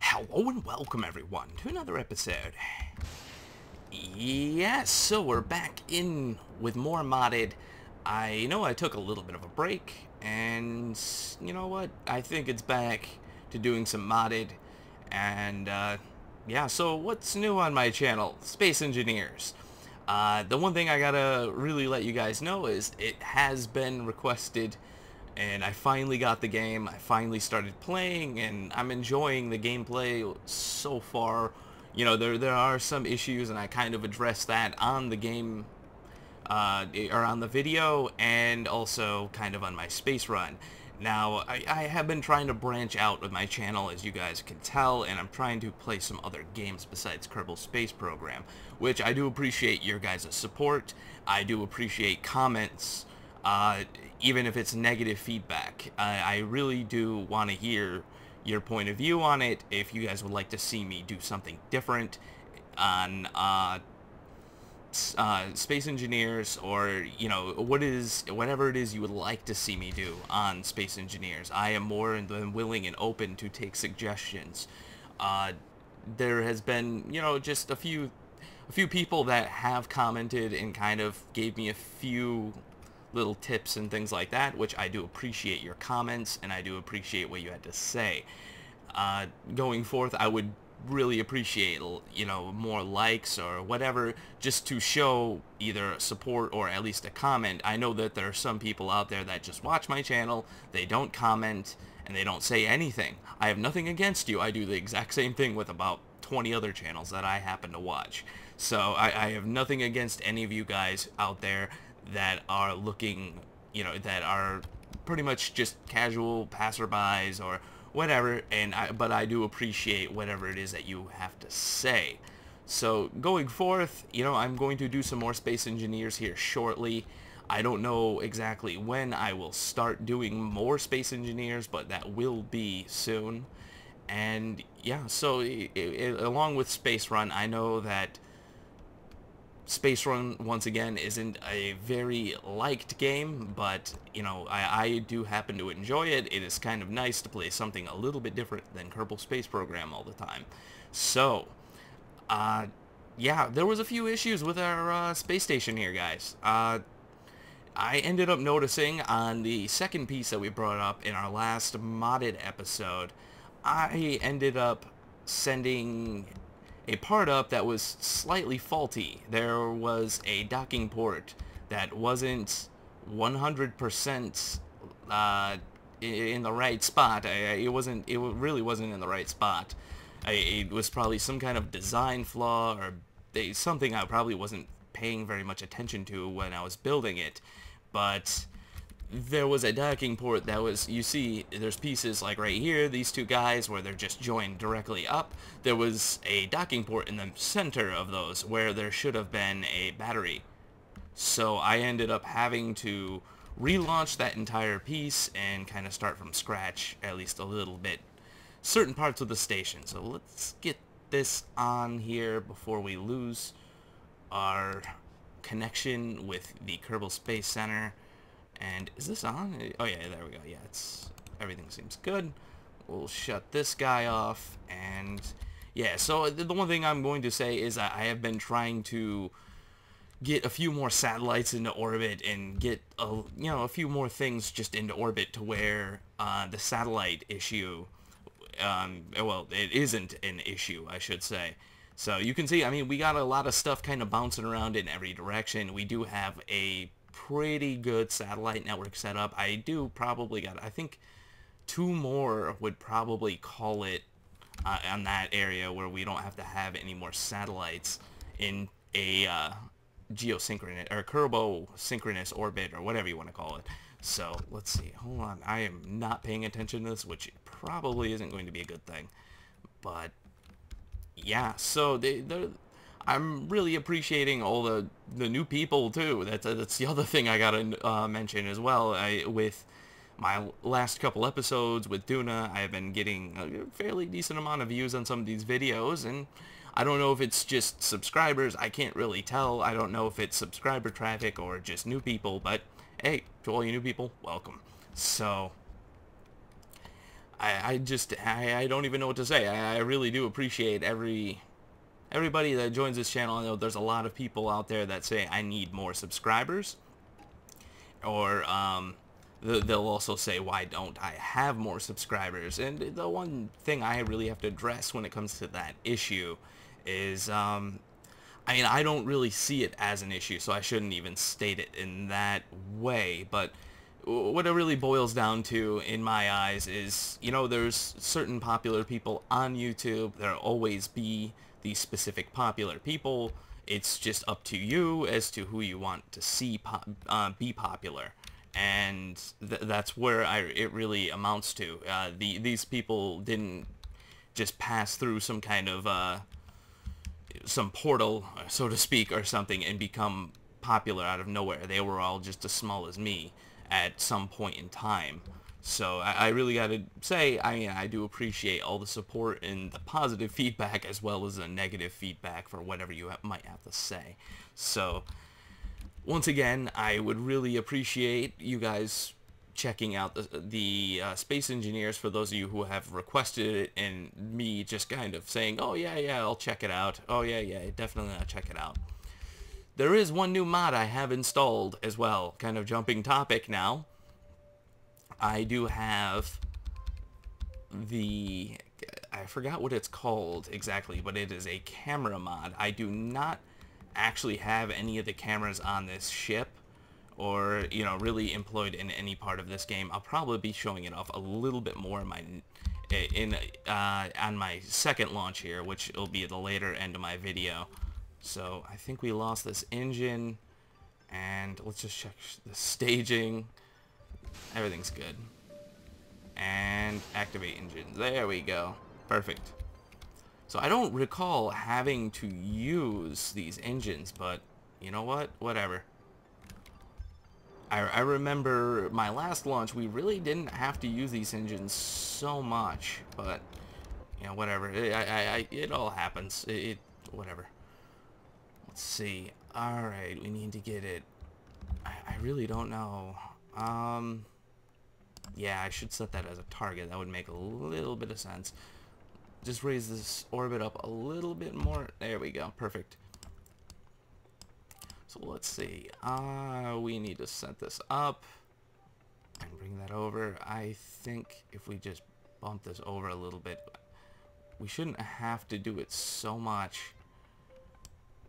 Hello and welcome everyone to another episode. Yes, so we're back in with more modded. I know I took a little bit of a break, and you know what? I think it's back to doing some modded, and yeah, so what's new on my channel? Space Engineers. The one thing I gotta really let you guys know is it has been requested, and I finally got the game. I finally started playing, and I'm enjoying the gameplay so far. You know, there are some issues, and I kind of addressed that on the game, or on the video, and also kind of on my space run. Now, I have been trying to branch out with my channel, as you guys can tell, and I'm trying to play some other games besides Kerbal Space Program, which I do appreciate your guys' support. I do appreciate comments, even if it's negative feedback. I really do want to hear your point of view on it. If you guys would like to see me do something different on Space Engineers, or you know, whatever it is you would like to see me do on Space Engineers, I am more than willing and open to take suggestions. There has been, you know, just a few people that have commented and kind of gave me a few little tips and things like that, which I do appreciate your comments, and I do appreciate what you had to say. Going forth, I would really appreciate, you know, more likes or whatever, just to show either support or at least a comment. I know that there are some people out there that just watch my channel, they don't comment, and they don't say anything. I have nothing against you. I do the exact same thing with about 20 other channels that I happen to watch. So I have nothing against any of you guys out there that are looking, you know, that are pretty much just casual passerbys or whatever, and but I do appreciate whatever it is that you have to say. So going forth, you know, I'm going to do some more Space Engineers here shortly. I don't know exactly when I will start doing more Space Engineers, but that will be soon. And yeah, so along with Space Run, I know that Space Run, once again, isn't a very liked game, but, you know, I do happen to enjoy it. It is kind of nice to play something a little bit different than Kerbal Space Program all the time. So, yeah, there was a few issues with our space station here, guys. I ended up noticing on the second piece that we brought up in our last modded episode, I ended up sending a part up that was slightly faulty. There was a docking port that wasn't 100% in the right spot. It really wasn't in the right spot. It was probably some kind of design flaw, or something I probably wasn't paying very much attention to when I was building it. But there was a docking port that was, you see, there's pieces like right here, these two guys, where they're just joined directly up. There was a docking port in the center of those where there should have been a battery. So I ended up having to relaunch that entire piece and kind of start from scratch, at least a little bit, certain parts of the station. So let's get this on here before we lose our connection with the Kerbal Space Center. And is this on? Oh yeah, there we go. Yeah, everything seems good. We'll shut this guy off, and yeah, so the one thing I'm going to say is I have been trying to get a few more satellites into orbit and get you know, a few more things just into orbit to where the satellite issue, well, it isn't an issue, I should say. So you can see, I mean, we got a lot of stuff kind of bouncing around in every direction. We do have a pretty good satellite network set up. I do probably got, I think, 2 more would probably call it on that area where we don't have to have any more satellites in a geosynchronous or Kerbal synchronous orbit, or whatever you want to call it. So let's see, hold on, I am not paying attention to this, which probably isn't going to be a good thing. But yeah, so I'm really appreciating all the new people too. That's the other thing I gotta mention as well. With my last couple episodes with Duna, I have been getting a fairly decent amount of views on some of these videos, and I don't know if it's just subscribers. I can't really tell. I don't know if it's subscriber traffic or just new people, but hey, to all you new people, welcome. So I don't even know what to say. I really do appreciate everybody that joins this channel. I know there's a lot of people out there that say I need more subscribers, or they'll also say, why don't I have more subscribers? And the one thing I really have to address when it comes to that issue is, I mean, I don't really see it as an issue, so I shouldn't even state it in that way, but what it really boils down to, in my eyes, is, you know, there's certain popular people on YouTube. There'll always be these specific popular people. It's just up to you as to who you want to see be popular. And that's where it really amounts to. These people didn't just pass through some kind of some portal, so to speak, or something, and become popular out of nowhere. They were all just as small as me at some point in time. So I really gotta say, I mean, I do appreciate all the support and the positive feedback, as well as the negative feedback for whatever you might have to say. So once again, I would really appreciate you guys checking out the Space Engineers, for those of you who have requested it, and me just kind of saying, oh yeah, I'll check it out. Oh yeah, definitely I'll check it out. There is one new mod I have installed as well, kind of jumping topic now. I do have I forgot what it's called exactly, but it is a camera mod. I do not actually have any of the cameras on this ship, or, you know, really employed in any part of this game. I'll probably be showing it off a little bit more on my second launch here, which will be at the later end of my video. So I think we lost this engine, and let's just check the staging. Everything's good. And activate engines. There we go. Perfect. So I don't recall having to use these engines, but you know what? Whatever. I remember my last launch, we really didn't have to use these engines so much, but you know, whatever. It all happens. Whatever. Let's see. Alright, we need to get it. I really don't know. Yeah, I should set that as a target. That would make a little bit of sense. Just raise this orbit up a little bit more. There we go. Perfect. So let's see. We need to set this up and bring that over. I think if we just bump this over a little bit, we shouldn't have to do it so much.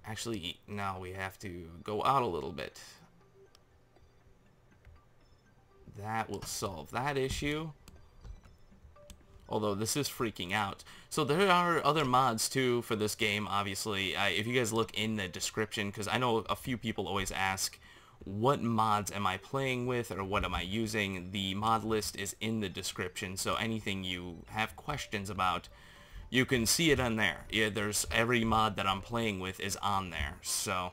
Actually, no, we have to go out a little bit. That will solve that issue. Although this is freaking out. So there are other mods too for this game, obviously. If you guys look in the description, because I know a few people always ask, what mods am I playing with, or what am I using? The mod list is in the description, so anything you have questions about, you can see it on there. Yeah, there's every mod that I'm playing with is on there. So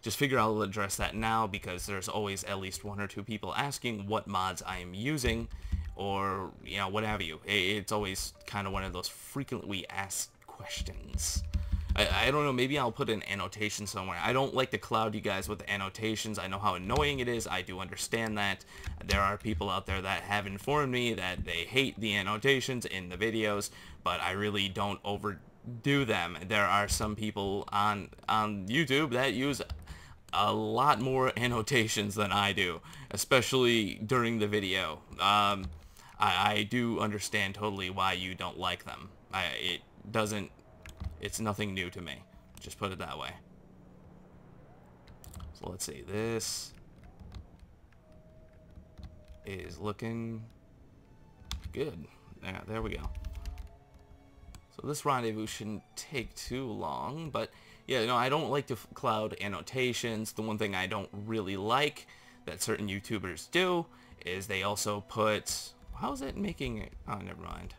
just figure I'll address that now, because there's always at least one or two people asking what mods I am using, or, you know, what have you. It's always kind of one of those frequently asked questions. I don't know, maybe I'll put an annotation somewhere. I don't like to cloud you guys with annotations. I know how annoying it is. I do understand that. There are people out there that have informed me that they hate the annotations in the videos, but I really don't overdo them. There are some people on YouTube that use a lot more annotations than I do, especially during the video. I do understand totally why you don't like them. It's nothing new to me. Just put it that way. So let's see, this is looking good. There we go. So this rendezvous shouldn't take too long, but yeah, no, I don't like to cloud annotations. The one thing I don't really like that certain YouTubers do is they also put, how is it making it? Oh, never mind.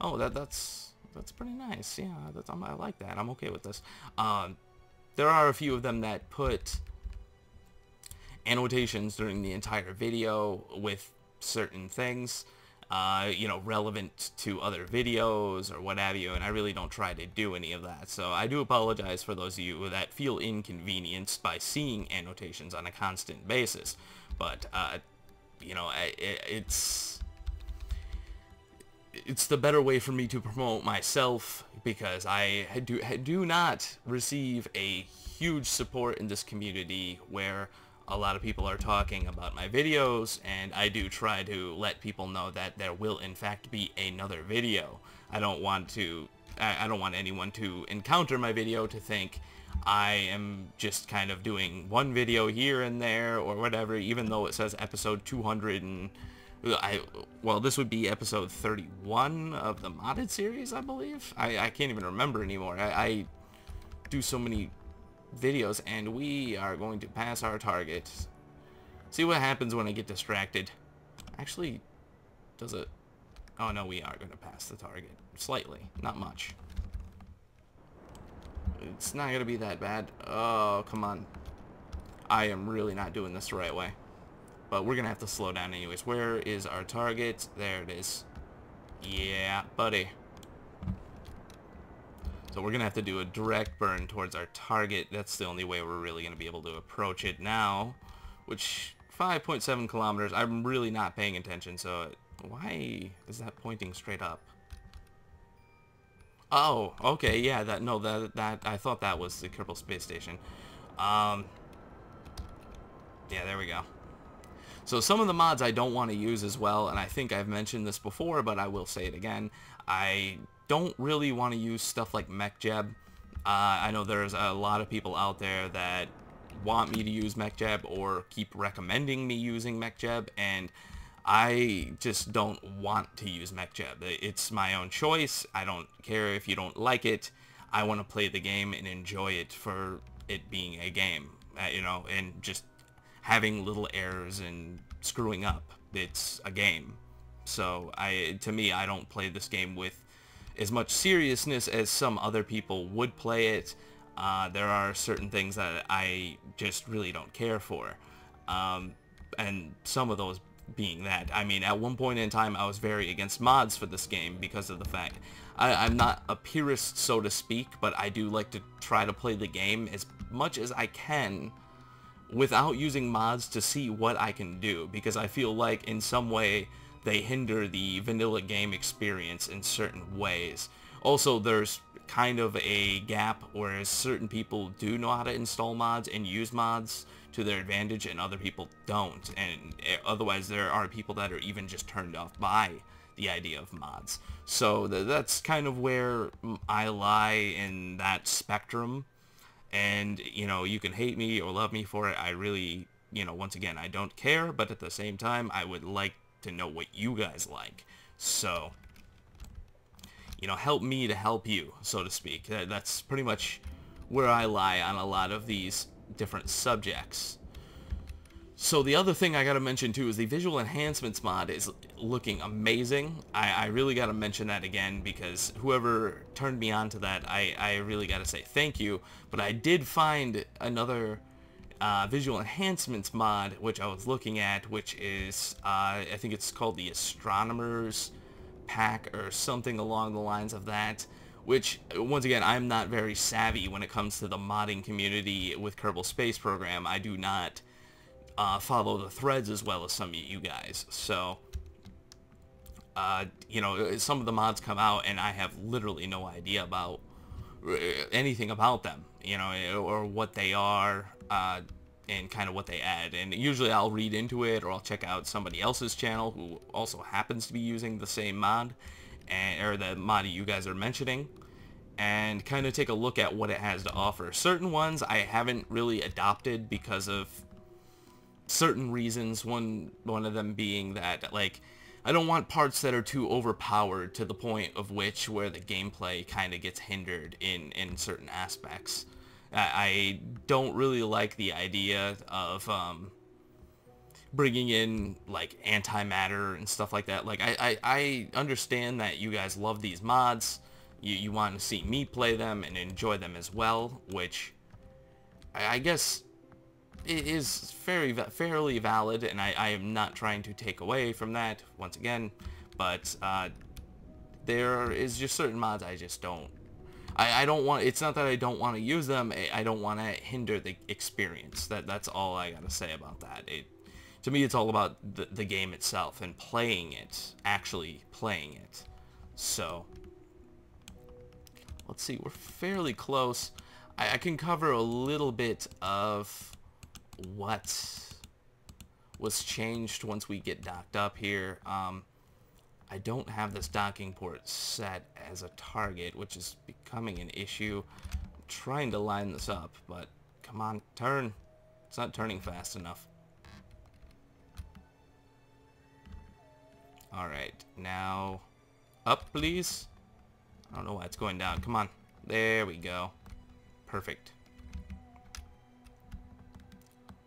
Oh, that's pretty nice. Yeah, I like that. I'm okay with this. There are a few of them that put annotations during the entire video with certain things, you know, relevant to other videos or what have you, and I really don't try to do any of that. So I do apologize for those of you that feel inconvenienced by seeing annotations on a constant basis. But, you know, it's it's the better way for me to promote myself, because I do not receive a huge support in this community where a lot of people are talking about my videos, and I do try to let people know that there will in fact be another video. I don't want anyone to encounter my video to think I am just kind of doing one video here and there or whatever, even though it says episode 200 and well, this would be episode 31 of the modded series, I believe. I can't even remember anymore. I do so many videos, and we are going to pass our target. See what happens when I get distracted. Actually, does it? Oh no, we are going to pass the target. Slightly, not much. It's not going to be that bad. Oh, come on. I am really not doing this the right way. But we're going to have to slow down anyways. Where is our target? There it is. Yeah, buddy. So we're going to have to do a direct burn towards our target. That's the only way we're really going to be able to approach it now. Which, 5.7 kilometers. I'm really not paying attention, so why is that pointing straight up? Oh, okay, yeah, that I thought that was the Kerbal Space Station. Yeah, there we go. So some of the mods I don't want to use as well, and I think I've mentioned this before, but I will say it again. I don't really want to use stuff like MechJeb. I know there's a lot of people out there that want me to use MechJeb or keep recommending me using MechJeb, and I just don't want to use MechJeb. It's my own choice. I don't care if you don't like it. I want to play the game and enjoy it for it being a game, you know, and just having little errors and screwing up. It's a game. So to me, I don't play this game with as much seriousness as some other people would play it. There are certain things that I just really don't care for. And some of those being that, I mean, at one point in time, I was very against mods for this game because of the fact I'm not a purist, so to speak, but I do like to try to play the game as much as I can without using mods to see what I can do, because I feel like in some way they hinder the vanilla game experience in certain ways. Also, there's kind of a gap where certain people do know how to install mods and use mods to their advantage and other people don't, and otherwise there are people that are even just turned off by the idea of mods. So that's kind of where I lie in that spectrum. And, you know, you can hate me or love me for it. I really, you know, once again, I don't care, but at the same time, I would like to know what you guys like. So, you know, help me to help you, so to speak. That's pretty much where I lie on a lot of these different subjects. So the other thing I gotta mention too is the visual enhancements mod is looking amazing. I really gotta mention that again, because whoever turned me on to that, I really gotta say thank you. But I did find another visual enhancements mod which I was looking at, which is I think it's called the Astronomer's Pack or something along the lines of that, which, once again, I'm not very savvy when it comes to the modding community with Kerbal Space Program. I do not follow the threads as well as some of you guys. So, you know, some of the mods come out and I have literally no idea about anything about them, you know, or what they are, and kind of what they add. And usually I'll read into it, or I'll check out somebody else's channel who also happens to be using the same mod, or the mod you guys are mentioning, and kind of take a look at what it has to offer. Certain ones I haven't really adopted because of certain reasons. One of them being that, like, I don't want parts that are too overpowered to the point of which where the gameplay kind of gets hindered in certain aspects. I don't really like the idea of bringing in like antimatter and stuff like that. Like, I understand that you guys love these mods. You want to see me play them and enjoy them as well, which I guess it is fairly valid, and I am not trying to take away from that once again. But there is just certain mods I just don't. I don't want. It's not that I don't want to use them. I don't want to hinder the experience. That's all I gotta say about that. To me, it's all about the game itself and playing it, actually playing it. So, let's see, we're fairly close. I can cover a little bit of what was changed once we get docked up here. I don't have this docking port set as a target, which is becoming an issue. I'm trying to line this up, but come on, turn. It's not turning fast enough. Alright, now up, please. I don't know why it's going down. Come on. There we go. Perfect.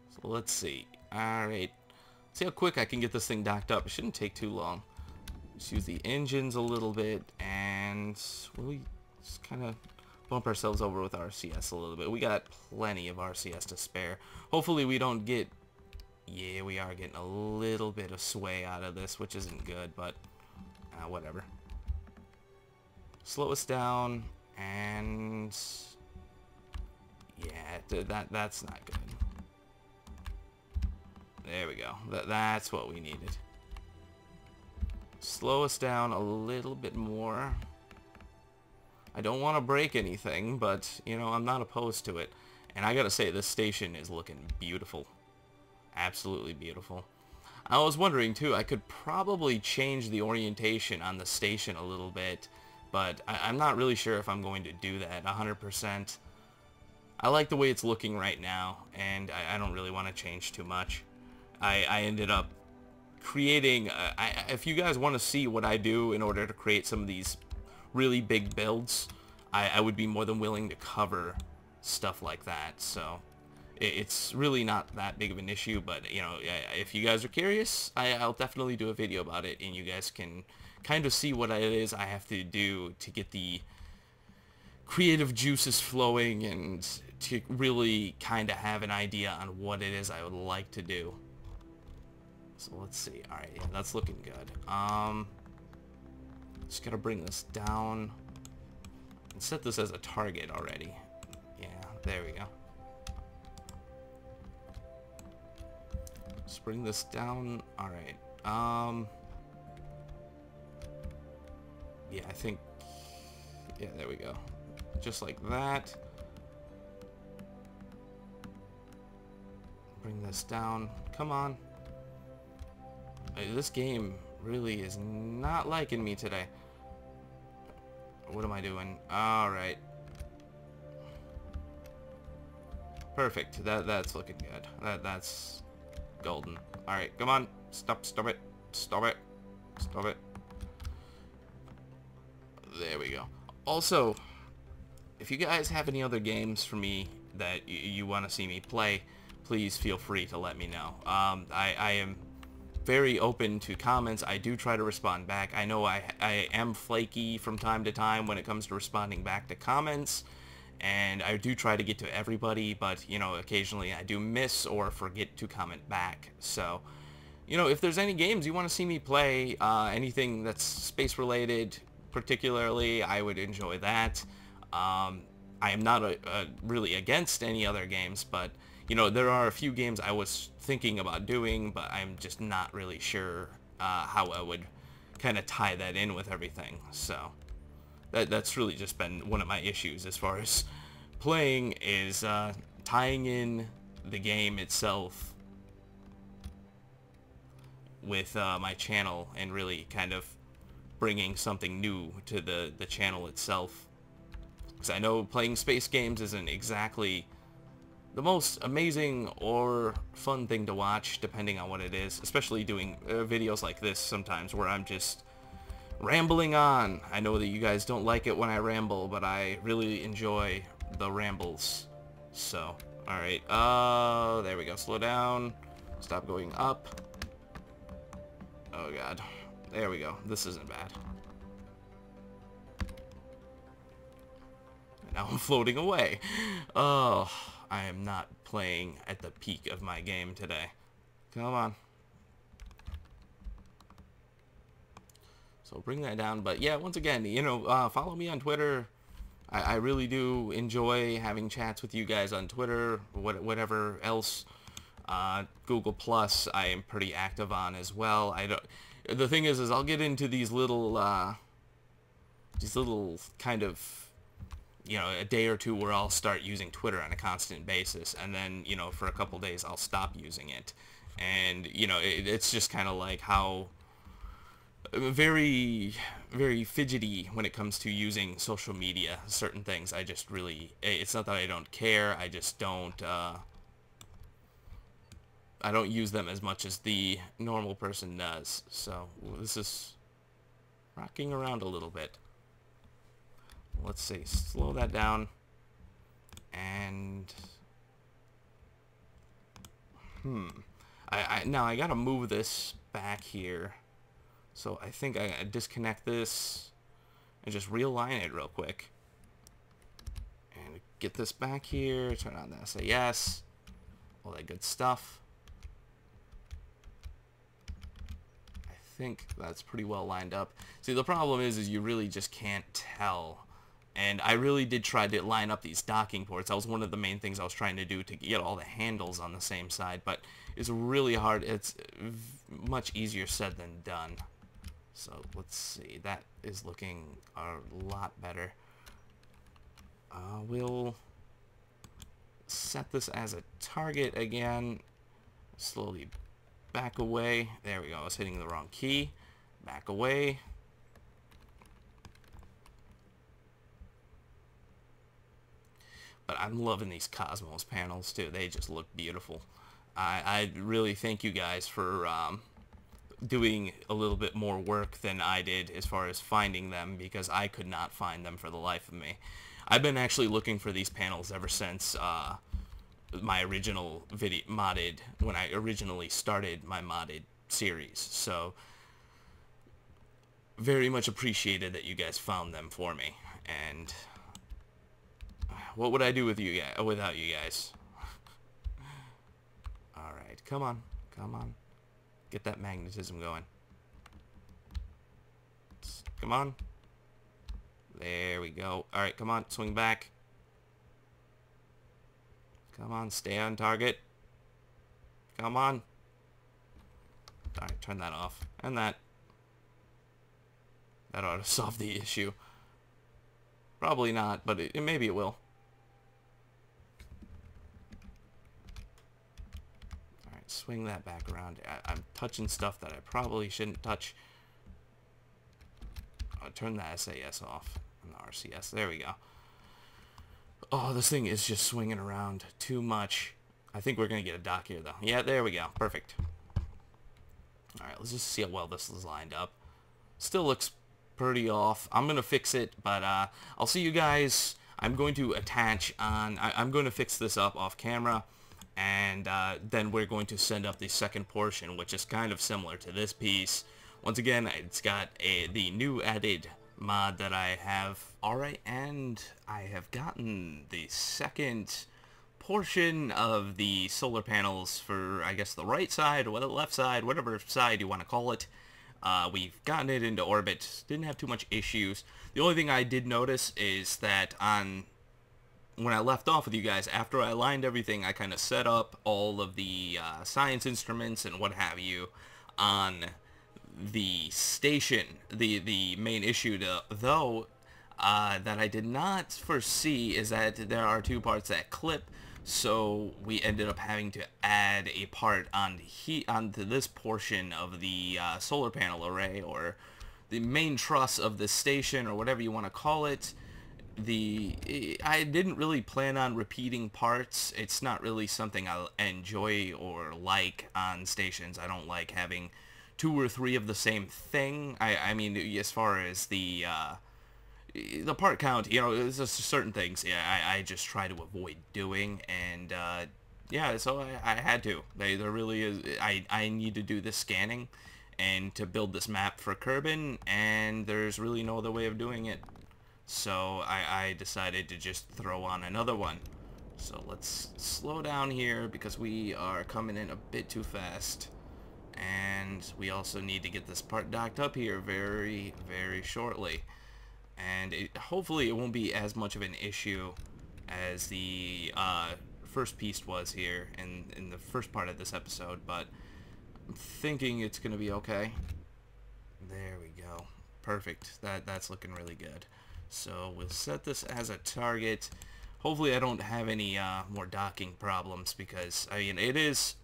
So let's see. Alright. See how quick I can get this thing docked up. It shouldn't take too long. Just use the engines a little bit, and we'll just kind of bump ourselves over with RCS a little bit. We got plenty of RCS to spare. Hopefully we don't get... Yeah, we are getting a little bit of sway out of this, which isn't good, but whatever. Slow us down, and... Yeah, that's not good. There we go. That's what we needed. Slow us down a little bit more. I don't want to break anything, but, you know, I'm not opposed to it. And I gotta say, this station is looking beautiful. Absolutely beautiful. I was wondering, too, I could probably change the orientation on the station a little bit, but I'm not really sure if I'm going to do that 100%. I like the way it's looking right now, and I don't really want to change too much. I ended up creating, if you guys want to see what I do in order to create some of these really big builds, I would be more than willing to cover stuff like that. So it's really not that big of an issue, but you know, if you guys are curious, I'll definitely do a video about it, and you guys can kind of see what it is I have to do to get the creative juices flowing and to really kind of have an idea on what it is I would like to do. So let's see. Alright, yeah, that's looking good. Just gotta bring this down and set this as a target already. Yeah, there we go. Let's bring this down. Alright. Yeah, I think... Yeah, there we go. Just like that. Bring this down. Come on. This game really is not liking me today. What am I doing? Alright. Perfect. That's looking good. That's golden. Alright, come on. Stop it. Stop it. Stop it. There we go. Also, if you guys have any other games for me that you want to see me play, please feel free to let me know. I am very open to comments. I do try to respond back. I know I am flaky from time to time when it comes to responding back to comments, and I do try to get to everybody, but, you know, occasionally I do miss or forget to comment back. So, you know, if there's any games you want to see me play, anything that's space related particularly, I would enjoy that. I am not really against any other games, but, you know, there are a few games I was thinking about doing, but I'm just not really sure how I would kind of tie that in with everything. So that's really just been one of my issues as far as playing, is tying in the game itself with my channel and really kind of bringing something new to the channel itself. Because I know playing space games isn't exactly the most amazing or fun thing to watch, depending on what it is, especially doing videos like this sometimes where I'm just rambling on. I know that you guys don't like it when I ramble, but I really enjoy the rambles. So, alright, there we go. Slow down. Stop going up. Oh god. There we go. This isn't bad. And now I'm floating away. Oh, I am not playing at the peak of my game today. Come on. So bring that down. But yeah, once again, you know, follow me on Twitter. I really do enjoy having chats with you guys on Twitter, whatever else. Google Plus, I am pretty active on as well. The thing is I'll get into these little these little kind of, a day or two where I'll start using Twitter on a constant basis, and then, for a couple days I'll stop using it. And, it's just kind of like how very, very fidgety when it comes to using social media. Certain things I just really, it's not that I don't care, I just don't, I don't use them as much as the normal person does. So this is rocking around a little bit. Let's see, slow that down. And now I gotta move this back here. So I think I gotta disconnect this and just realign it real quick. And get this back here, turn on the SAS, all that good stuff. I think that's pretty well lined up. See, the problem is you really just can't tell. And I really did try to line up these docking ports. That was one of the main things I was trying to do to get all the handles on the same side. But it's really hard. It's much easier said than done. So let's see. That is looking a lot better. We'll set this as a target again. Slowly back away. There we go. I was hitting the wrong key. Back away. But I'm loving these Cosmos panels too. They just look beautiful. I really thank you guys for doing a little bit more work than I did as far as finding them, because I could not find them for the life of me. I've been actually looking for these panels ever since my original video modded, when I originally started my modded series. So very much appreciated that you guys found them for me. And what would I do with you guys without you guys? All right, come on, come on, get that magnetism going. Come on. There we go. All right, come on, swing back. Come on, stay on target. Come on. All right, turn that off, and that ought to solve the issue. Probably not, but maybe it will. Swing that back around. I'm touching stuff that I probably shouldn't touch. I'll turn the SAS off and the RCS. There we go. Oh, this thing is just swinging around too much. I think we're going to get a dock here, though. Yeah, there we go. Perfect. Alright, let's just see how well this is lined up. Still looks pretty off. I'm going to fix it, but I'll see you guys. I'm going to attach on... I'm going to fix this up off camera. And then we're going to send up the second portion, which is kind of similar to this piece. Once again, it's got the new added mod that I have. Alright, and I have gotten the second portion of the solar panels for, I guess, the right side or the left side, whatever side you want to call it. We've gotten it into orbit. Didn't have too much issues. The only thing I did notice is that when I left off with you guys, after I aligned everything, I kind of set up all of the science instruments and what have you on the station. The main issue, though, that I did not foresee is that there are two parts that clip, so we ended up having to add a part onto this portion of the solar panel array, or the main truss of the station, or whatever you want to call it. I didn't really plan on repeating parts. It's not really something I enjoy or like on stations. I don't like having 2 or 3 of the same thing. I mean, as far as the part count, it's just certain things. Yeah, I just try to avoid doing, and yeah, so I had to. There really is. I need to do this scanning, and to build this map for Kerbin, and there's really no other way of doing it. So I decided to just throw on another one. So let's slow down here because we are coming in a bit too fast. And we also need to get this part docked up here very, very shortly. And hopefully it won't be as much of an issue as the first piece was here in the first part of this episode. But I'm thinking it's going to be okay. There we go. Perfect. That's looking really good. So we'll set this as a target. Hopefully I don't have any more docking problems, because I mean it is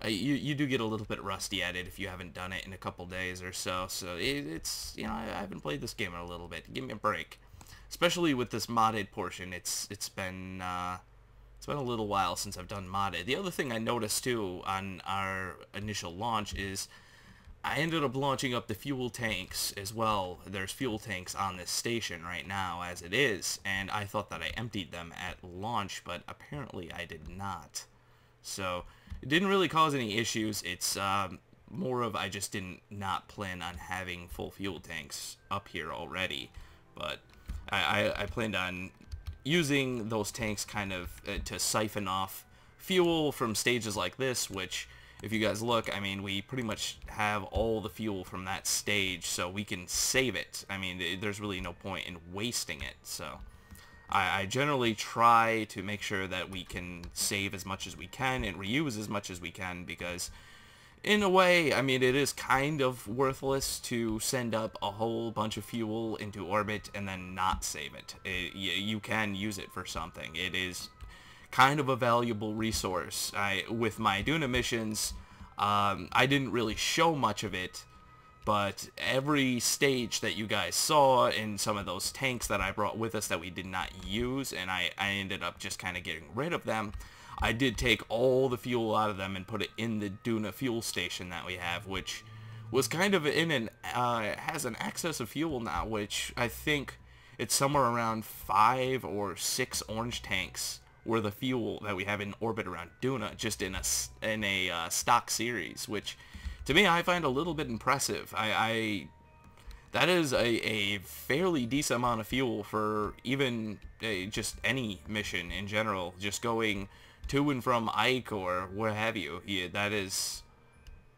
you do get a little bit rusty at it if you haven't done it in a couple days or so. So it's you know, I haven't played this game in a little bit. Give me a break, especially with this modded portion. It's been a little while since I've done modded. The other thing I noticed too on our initial launch is I ended up launching up the fuel tanks as well. There's fuel tanks on this station right now as it is, and I thought that I emptied them at launch, but apparently I did not. So it didn't really cause any issues. It's more of I just didn't not plan on having full fuel tanks up here already, but I planned on using those tanks kind of to siphon off fuel from stages like this, which, if you guys look, I mean, we pretty much have all the fuel from that stage, so we can save it. I mean, there's really no point in wasting it, so I generally try to make sure that we can save as much as we can and reuse as much as we can, because in a way, I mean, it is kind of worthless to send up a whole bunch of fuel into orbit and then not save it. You can use it for something. It is kind of a valuable resource. With my Duna missions, I didn't really show much of it, but every stage that you guys saw in some of those tanks that I brought with us that we did not use, and I ended up just kind of getting rid of them, I did take all the fuel out of them and put it in the Duna fuel station that we have, which was kind of in an, has an excess of fuel now, which I think it's somewhere around 5 or 6 orange tanks worth of fuel that we have in orbit around Duna, just in a stock series, which to me I find a little bit impressive. That is a fairly decent amount of fuel for even just any mission in general, just going to and from Ike or what have you. Yeah, that is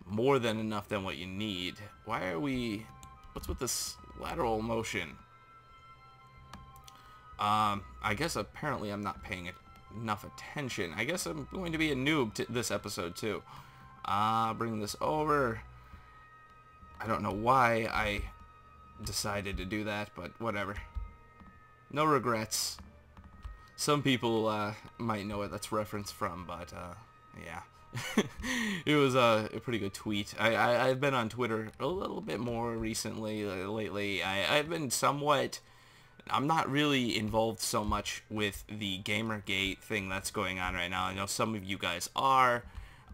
more than enough than what you need. Why are we... what's with this lateral motion? I guess apparently I'm not paying enough attention. I guess I'm going to be a noob to this episode too. Bring this over. I don't know why I decided to do that, but whatever. No regrets. Some people might know what that's reference from, but yeah. It was a pretty good tweet. I've been on Twitter a little bit more recently, lately. I've been somewhat... I'm not really involved so much with the Gamergate thing that's going on right now. I know some of you guys are.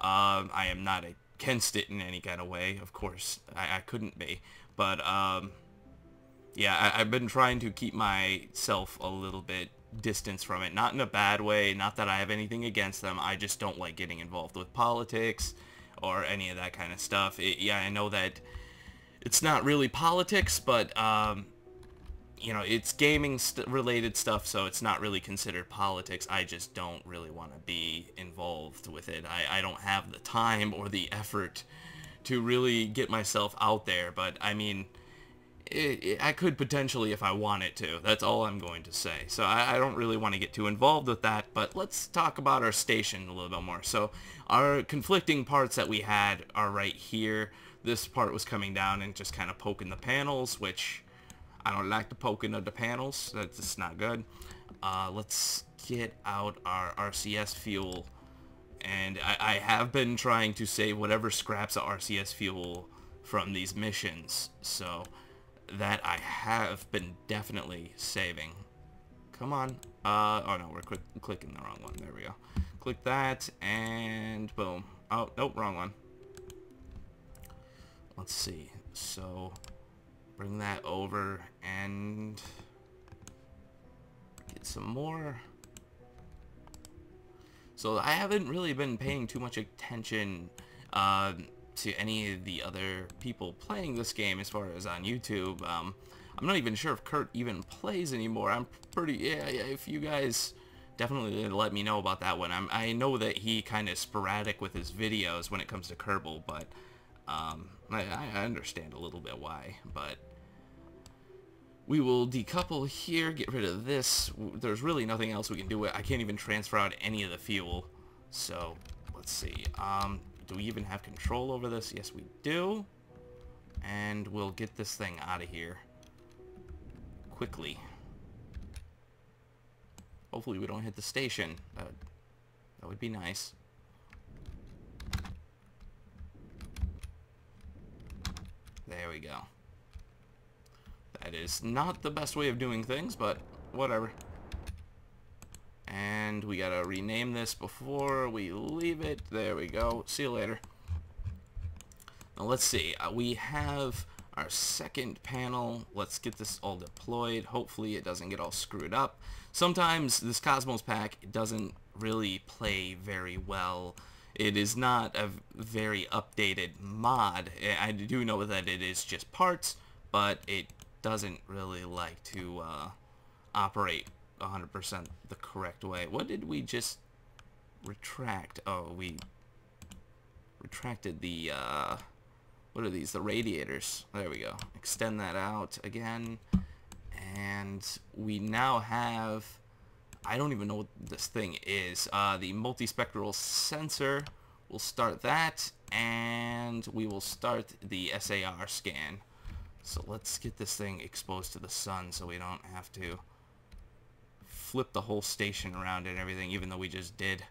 I am not against it in any kind of way. Of course, I couldn't be. But, yeah, I've been trying to keep myself a little bit distance from it. Not in a bad way. Not that I have anything against them. I just don't like getting involved with politics or any of that kind of stuff. Yeah, I know that it's not really politics, but... you know, it's gaming related stuff, so it's not really considered politics. I just don't really want to be involved with it. I don't have the time or the effort to really get myself out there, but I mean, I could potentially if I wanted to. That's all I'm going to say. So I don't really want to get too involved with that, but let's talk about our station a little bit more. So our conflicting parts that we had are right here. This part was coming down and just kind of poking the panels, which... I don't like the poking of the panels. That's just not good. Let's get out our RCS fuel. And I have been trying to save whatever scraps of RCS fuel from these missions. So that I have been definitely saving. Come on. Oh no, we're clicking the wrong one. There we go. Click that and boom. Oh, nope, wrong one. Let's see. So... bring that over and get some more. So I haven't really been paying too much attention to any of the other people playing this game as far as on YouTube. I'm not even sure if Kurt even plays anymore. I'm pretty... yeah, if you guys definitely let me know about that one. I know that he kind of sporadic with his videos when it comes to Kerbal, but... I understand a little bit why, but we will decouple here, get rid of this. There's really nothing else we can do. I can't even transfer out any of the fuel. So, let's see. Do we even have control over this? Yes, we do. And we'll get this thing out of here. quickly. Hopefully we don't hit the station. That would be nice. There we go. That is not the best way of doing things, but whatever. And we gotta rename this before we leave it. There we go. See you later. Now let's see. We have our second panel. Let's get this all deployed. Hopefully it doesn't get all screwed up. Sometimes this Cosmos pack doesn't really play very well. It is not a very updated mod. I do know that it is just parts, but it doesn't really like to operate 100% the correct way. What did we just retract? Oh, we retracted the what are these? The radiators. There we go. Extend that out again. And we now have, I don't even know what this thing is. The multispectral sensor. We'll start that, and we will start the SAR scan. So let's get this thing exposed to the sun so we don't have to flip the whole station around and everything, even though we just did.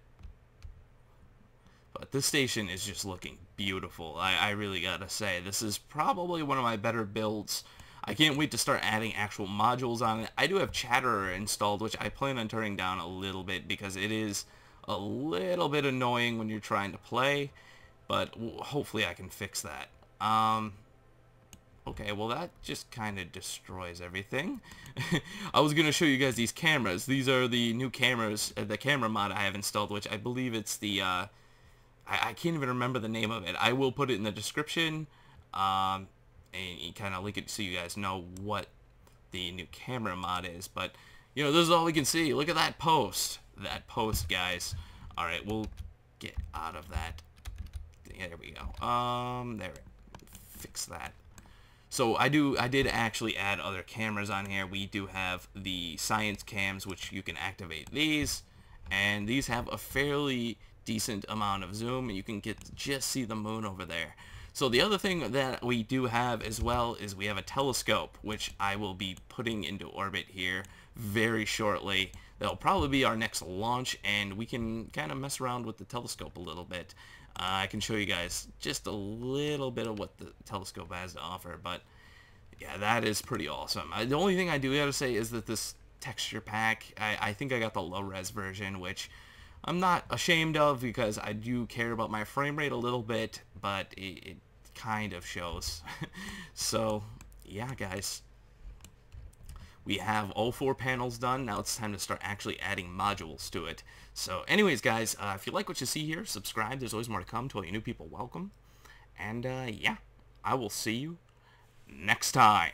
But this station is just looking beautiful. I really gotta say, this is probably one of my better builds. I can't wait to start adding actual modules on it. I do have Chatterer installed, which I plan on turning down a little bit because it is a little bit annoying when you're trying to play, but hopefully I can fix that. Okay, well that just kind of destroys everything. I was going to show you guys these cameras. These are the new cameras, the camera mod I have installed, which I believe it's the, I can't even remember the name of it. I will put it in the description, and kind of link it so you guys know what the new camera mod is. But, you know, this is all we can see. Look at that post. That post, guys. Alright, we'll get out of that. There we go. There. Fix that. So I did actually add other cameras on here. We do have the science cams, which you can activate these, and these have a fairly decent amount of zoom, and you can just see the moon over there. So the other thing that we do have as well is we have a telescope, which I will be putting into orbit here very shortly. That'll probably be our next launch, and we can kind of mess around with the telescope a little bit. I can show you guys just a little bit of what the telescope has to offer, but yeah, that is pretty awesome. The only thing I do gotta say is that this texture pack, I think I got the low-res version, which I'm not ashamed of because I do care about my frame rate a little bit, but it kind of shows. So, yeah, guys. We have all 4 panels done. Now it's time to start actually adding modules to it. So anyways, guys, if you like what you see here, subscribe. There's always more to come. To all you new people, welcome. And yeah, I will see you next time.